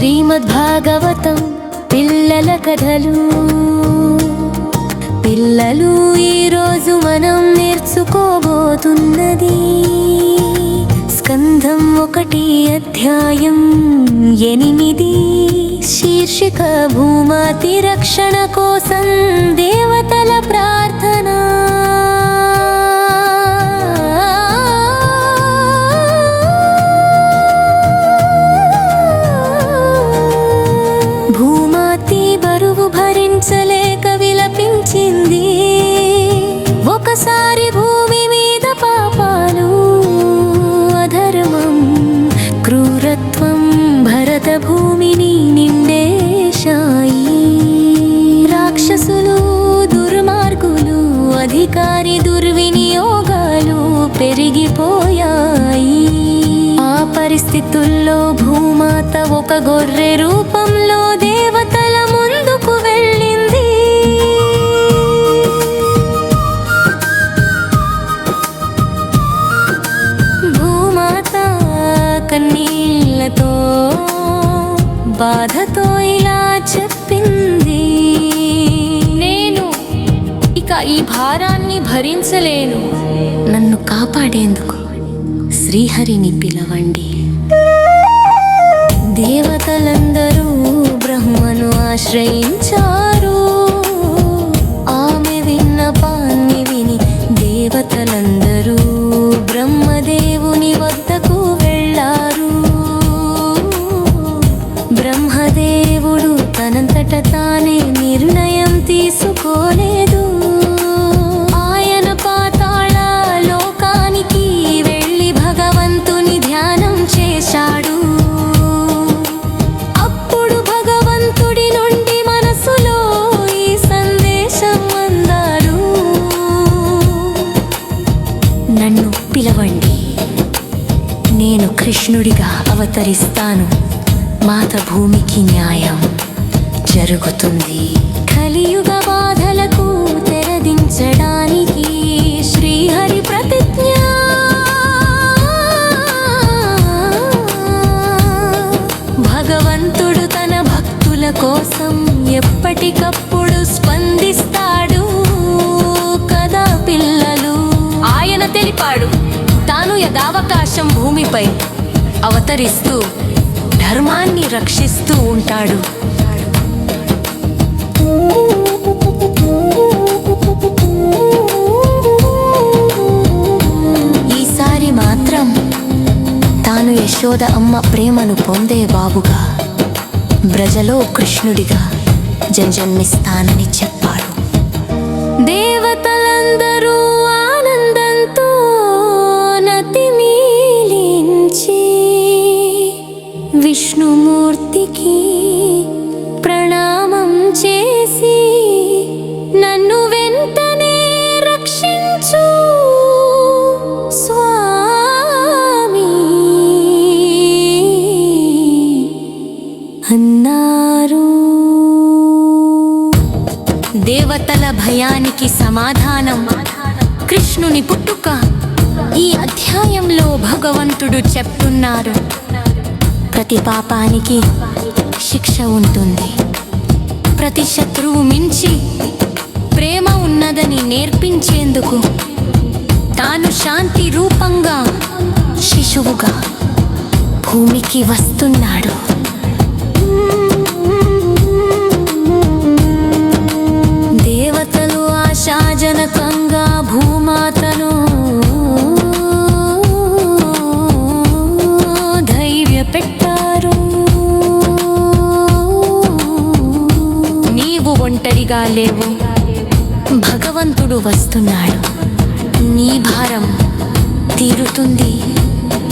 శ్రీమద్భాగవతం పిల్లల కథలు. పిల్లలు, ఈరోజు మనం నేర్చుకోబోతున్నది స్కంధం 1 అధ్యాయం 8. శీర్షిక భూమాతి రక్షణ కోసం దేవతల ప్రార్థన. భూమాతి బరువు భరించలేక విలపించింది. ఒకసారి భూమి మీద పాపాలు, అధర్మం, క్రూరత్వం భరత భూమిని నిండేశాయి. రాక్షసులు, దుర్మార్గులు, అధికారి దుర్వినియోగాలు పెరిగిపోయాయి. ఆ పరిస్థితుల్లో భూమాత ఒక గొర్రె రూపంలో దేవతల ముందుకు వెళ్ళింది. భూమాత కన్నీళ్లతో, బాధతో ఇలా చెప్పింది, నేను ఇక ఈ భారాన్ని భరించలేను. నన్ను కాపాడేందుకు శ్రీహరిని పిలవండి. దేవతలందరూ బ్రహ్మను ఆశ్రయించారు. ఆమె విన్నపాన్ని విని దేవతలందరూ బ్రహ్మదేవుని వద్దకు వెళ్ళారు. బ్రహ్మదేవుడు తనంతట తానే నిర్ణయం తీసుకోలేదు. ఆయన పాతాళ లోకానికి వెళ్ళి భగవంతుని ధ్యానం చేశాడు. అప్పుడు భగవంతుడి నుండి మనసులో ఈ సందేశం అందాడు, నన్ను పిలవండి, నేను కృష్ణుడిగా అవతరిస్తాను. మాత భూమికి న్యాయం జరుగుతుంది. కలియుగ బాధలకు తెరదించడానికి శ్రీహరి ప్రతిజ్ఞ. భగవంతుడు తన భక్తుల కోసం ఎప్పటికప్పుడు స్పందిస్తాడు కదా పిల్లలు. ఆయన తెలిపాడు, తాను యథావకాశం భూమిపై అవతరిస్తూ ధర్మాన్ని రక్షిస్తూ ఉంటాడు. ఈసారి మాత్రం తాను యశోద అమ్మ ప్రేమను పొందే బాబుగా, బ్రజలో కృష్ణుడిగా జన్మిస్తానని చెప్పాడు. దేవతలందరూ ఆనందంతో నతిమీలించి విష్ణుమూర్తికి ప్రణామం చేసి, నన్ను వెంటనే రక్షించు స్వామి అన్నారు. దేవతల భయానికి సమాధానం కృష్ణుని పుట్టుక. ఈ అధ్యాయంలో భగవంతుడు చెప్తున్నారు, ప్రతి పాపానికి శిక్ష ఉంటుంది. ప్రతి శత్రువు మించి ప్రేమ ఉన్నదని నేర్పించేందుకు తాను శాంతి రూపంగా శిశువుగా భూమికి వస్తున్నాడు. దేవతలు ఆశాజనకంగా భూమాతను ధైర్యపెట్టారు. నీవు ఒంటరిగా లేవు, భగవంతుడు వస్తున్నాడు. నీ భారం తీరుతుంది,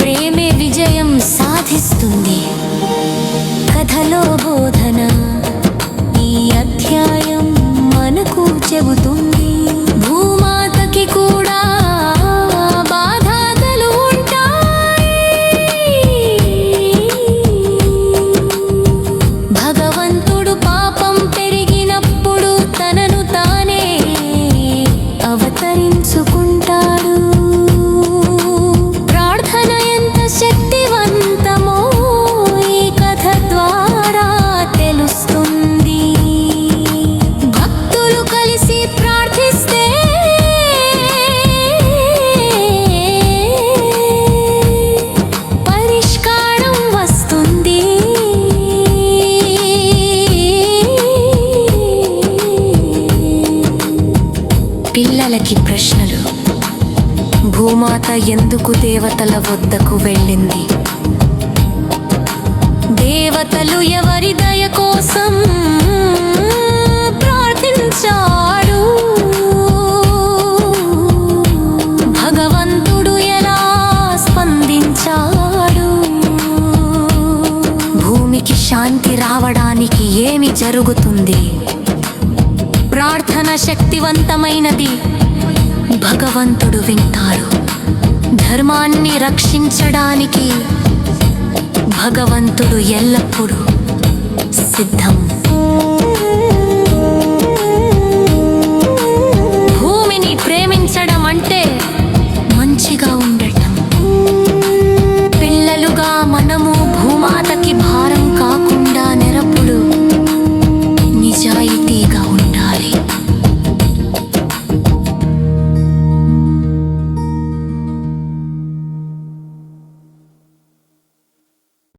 ప్రేమే విజయం సాధిస్తుంది. కథలో బోధన ఈ అధ్యాయం మనకు చెబుతుంది. భూమాతకి కూడా బాధలు ఉంటాయి. భగవంతుడు పాపం పెరిగినప్పుడు తనను తానే అవతరించుకుంటాడు. ప్రార్థన ఎంత శక్తివంతమో ఈ కథ ద్వారా అందరికి ప్రశ్నలు. భూమాత ఎందుకు దేవతల వద్దకు వెళ్ళింది? దేవతలు ఎవరి దయ కోసం ప్రార్థించాడు? భగవంతుడు ఎలా స్పందించాడు? భూమికి శాంతి రావడానికి ఏమి జరుగుతుంది? ప్రార్థన శక్తివంతమైనది, భగవంతుడు వింటాడు. ధర్మాన్ని రక్షించడానికి భగవంతుడు ఎల్లప్పుడూ సిద్ధం.